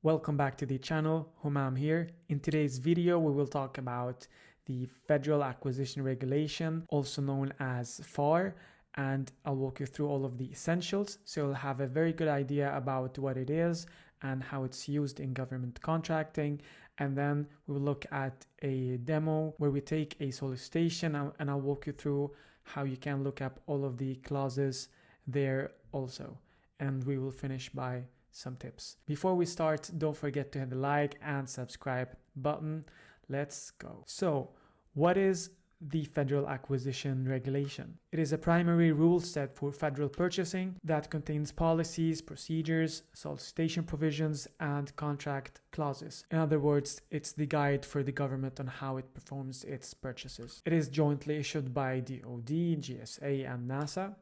Welcome back to the channel, Humam here. In today's video, we will talk about the Federal Acquisition Regulation, also known as FAR, and I'll walk you through all of the essentials so you'll have a very good idea about what it is and how it's used in government contracting. And then we will look at a demo where we take a solicitation and I'll walk you through how you can look up all of the clauses there also. And we will finish by some tips. Before we start, don't forget to hit the like and subscribe button. Let's go. So, what is the Federal Acquisition Regulation? It is a primary rule set for federal purchasing that contains policies, procedures, solicitation provisions, and contract clauses. In other words, it's the guide for the government on how it performs its purchases. It is jointly issued by DoD, GSA, and NASA,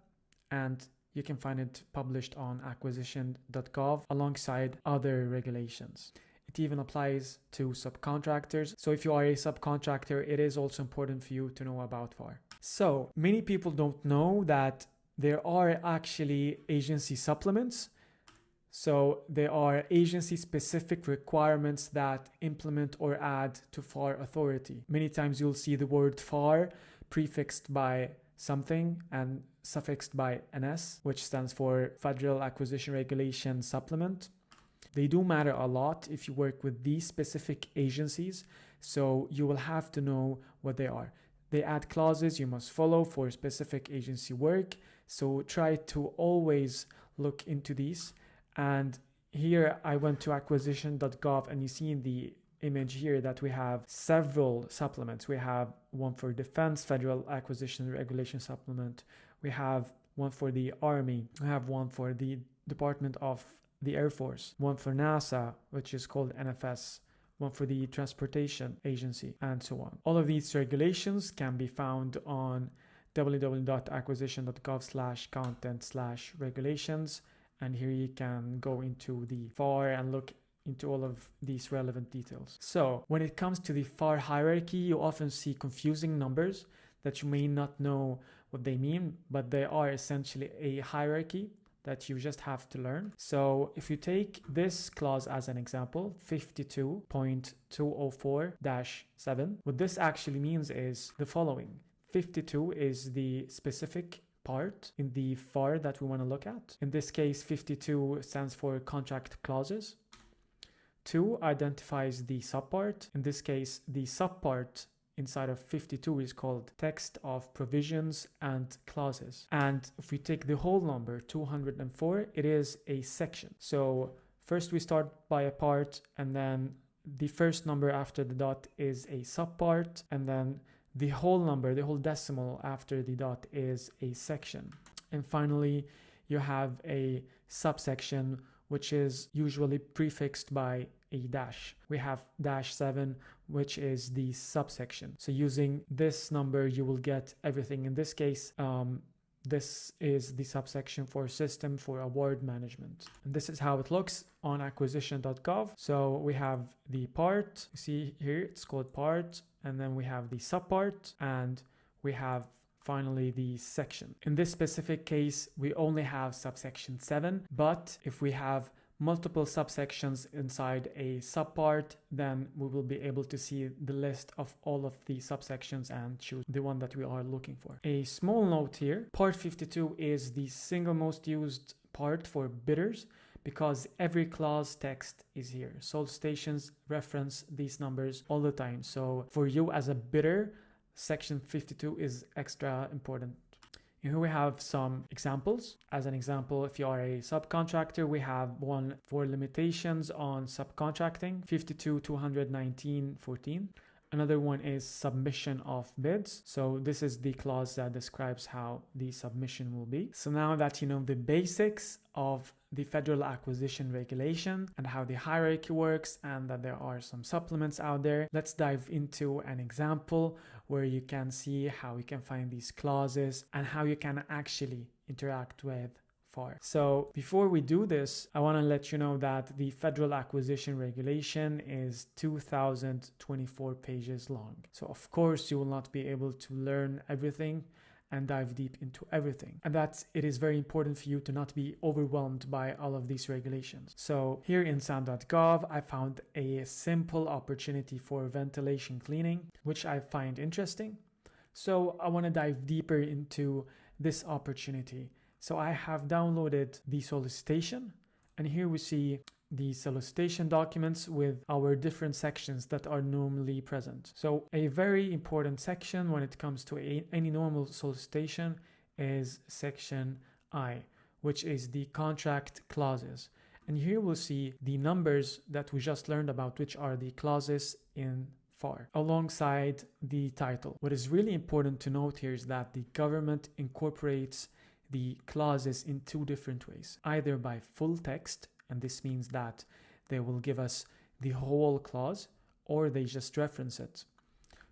and you can find it published on Acquisition.gov alongside other regulations. It even applies to subcontractors. So if you are a subcontractor, it is also important for you to know about FAR. So many people don't know that there are actually agency supplements. So there are agency specific requirements that implement or add to FAR authority. Many times you'll see the word FAR prefixed by something and suffixed by NS, which stands for Federal Acquisition Regulation Supplement. They do matter a lot if you work with these specific agencies, so you will have to know what they are. They add clauses you must follow for specific agency work, so try to always look into these. And here I went to Acquisition.gov and you see in the image here that we have several supplements. We have one for Defense Federal Acquisition Regulation Supplement. We have one for the Army. We have one for the Department of the Air Force. One for NASA, which is called NFS. One for the Transportation Agency, and so on. All of these regulations can be found on www.acquisition.gov/content/regulations. And here you can go into the FAR and look into all of these relevant details. So when it comes to the FAR hierarchy, you often see confusing numbers that you may not know what they mean, but they are essentially a hierarchy that you just have to learn. So if you take this clause as an example, 52.204-7, what this actually means is the following. 52 is the specific part in the FAR that we want to look at. In this case, 52 stands for contract clauses. 2 identifies the subpart. In this case, the subpart inside of 52 is called text of provisions and clauses. And if we take the whole number, 204, it is a section. So first we start by a part, and then the first number after the dot is a subpart, and then the whole number, the whole decimal after the dot is a section. And finally, you have a subsection, which is usually prefixed by a dash. We have -7, which is the subsection. So using this number, you will get everything. In this case, this is the subsection for System for Award Management. And this is how it looks on Acquisition.gov. So we have the part, you see here, it's called part, and then we have the subpart, and we have finally the section. In this specific case, we only have subsection 7, but if we have multiple subsections inside a subpart, then we will be able to see the list of all of the subsections and choose the one that we are looking for. A small note here, part 52 is the single most used part for bidders because every clause text is here. Solicitations reference these numbers all the time. So for you as a bidder, section 52 is extra important. Here we have some examples. As an example, if you are a subcontractor, we have one for limitations on subcontracting, 52-219-14. Another one is submission of bids. So this is the clause that describes how the submission will be. So now that you know the basics of the Federal Acquisition Regulation and how the hierarchy works and that there are some supplements out there, let's dive into an example where you can see how you can find these clauses and how you can actually interact with FAR. So before we do this, I want to let you know that the Federal Acquisition Regulation is 2024 pages long. So of course you will not be able to learn everything and dive deep into everything. And it is very important for you to not be overwhelmed by all of these regulations. So here in SAM.gov, I found a simple opportunity for ventilation cleaning, which I find interesting. So I want to dive deeper into this opportunity. So I have downloaded the solicitation, and here we see the solicitation documents with our different sections that are normally present. So a very important section when it comes to any normal solicitation is section I, which is the contract clauses. And here we'll see the numbers that we just learned about, which are the clauses in FAR, alongside the title. What is really important to note here is that the government incorporates the clauses in two different ways, either by full text, and this means that they will give us the whole clause, or they just reference it.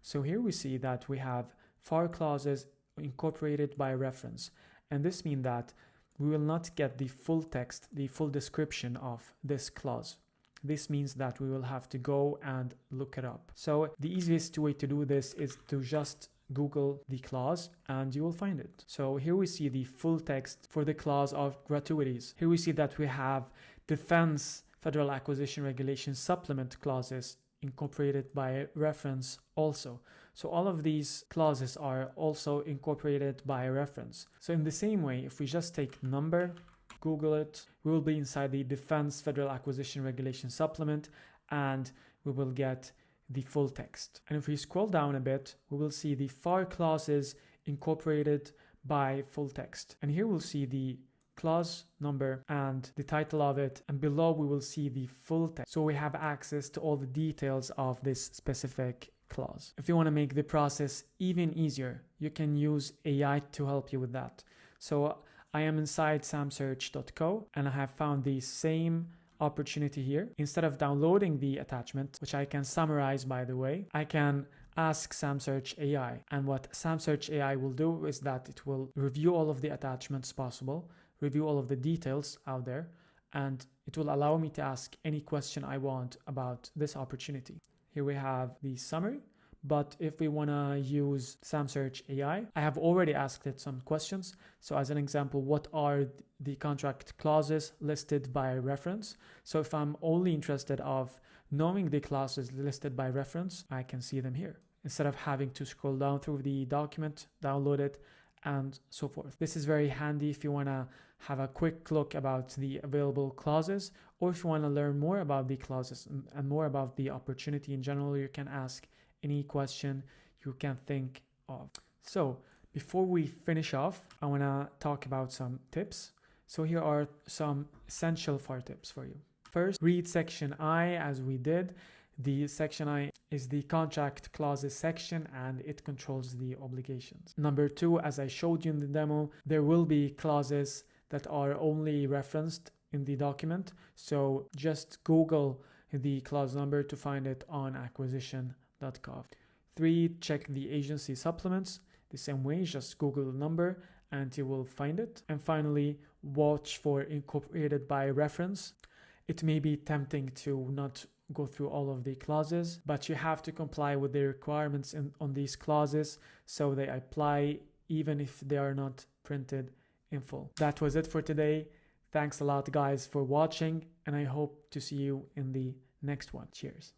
So here we see that we have FAR clauses incorporated by reference, and this means that we will not get the full text, the full description of this clause. This means that we will have to go and look it up. So the easiest way to do this is to just Google the clause and you will find it. So here we see the full text for the clause of gratuities. Here we see that we have Defense Federal Acquisition Regulation Supplement clauses incorporated by reference also. So all of these clauses are also incorporated by reference. So in the same way, if we just take number, Google it, we will be inside the Defense Federal Acquisition Regulation Supplement and we will get the full text. And if we scroll down a bit, we will see the FAR clauses incorporated by full text. And here we'll see the clause number and the title of it, and below we will see the full text. So we have access to all the details of this specific clause. If you want to make the process even easier, you can use AI to help you with that. So I am inside samsearch.co and I have found the same opportunity here. Instead of downloading the attachment, which I can summarize by the way, I can ask SamSearch AI. And what SamSearch AI will do is that it will review all of the attachments possible, review all of the details out there, and it will allow me to ask any question I want about this opportunity. Here we have the summary, but if we want to use SamSearch AI, I have already asked it some questions. So as an example, what are the contract clauses listed by reference? So if I'm only interested of knowing the clauses listed by reference, I can see them here, instead of having to scroll down through the document, download it, and so forth. This is very handy if you want to have a quick look about the available clauses, or if you want to learn more about the clauses and more about the opportunity in general. You can ask any question you can think of. So before we finish off, I want to talk about some tips. So here are some essential FAR tips for you. First, read section I as we did. The section I is the contract clauses section and it controls the obligations. Number two, as I showed you in the demo, there will be clauses that are only referenced in the document. So just Google the clause number to find it on Acquisition.gov. 3, check the agency supplements. The same way, just Google the number and you will find it. And finally, watch for incorporated by reference. It may be tempting to not go through all of the clauses, but you have to comply with the requirements on these clauses so they apply even if they are not printed in full. That was it for today. Thanks a lot guys for watching and I hope to see you in the next one. Cheers.